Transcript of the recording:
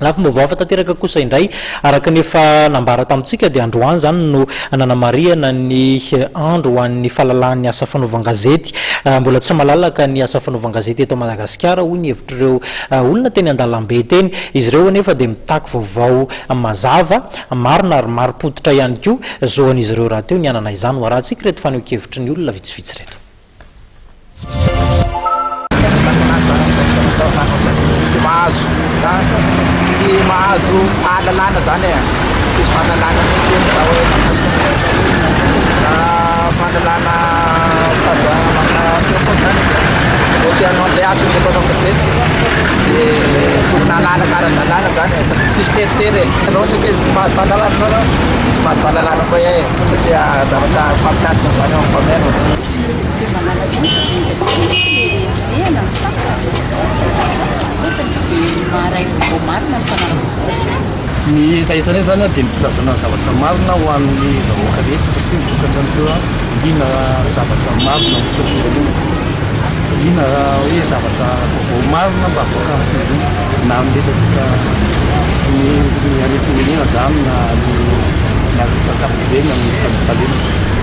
lafa mbaovafa tanteraka kosa indray araka nefa nambara tamintsika dia androany zany no nanamariana ny andro hoan'ny fahalalan'ny asa fanaovan-gazety mbola tsy malalaka ny asa fanaovan-gazety eto Madagasikara hoy ny hevitr'ireo olona teny an-dalambe teny izy ireo anefa dia mitaky vaovao mazava marina ary mari-poditra ihany koa zoan'izy ireo raha teo ny anana izany ho arahantsika reto faneho-kevitry ny olona vitsivitsy reto sy mahazo fahalalana zany e sisy fahalalana misy raha hoe fahalalana fahazavana feo zany ohatra ianao andeha asa ny mpanao gazety dia tokony halala karan-dalana zany e sisy teritery e ohatra ke tsy mahazo fahalalana anao tsy mahazo fahalalana koa e satria zavatra fampitanina zany ao mpameno tsy dia malalaka jehana ny sasany tsy dia maharay vaovao marina ny fanarahana ny etaetanay zany dia mipilazana zavatra marina ho an'ny vahoaka rehetra satria mitokatra an'ireo liana zavatra marina ohatraireny liana hoe zavatra vaovao marina mba avoaka amin'ireny na miretratsika ny aretim-menena zany na ny aretim-pakapobeny amin'ny fanifalena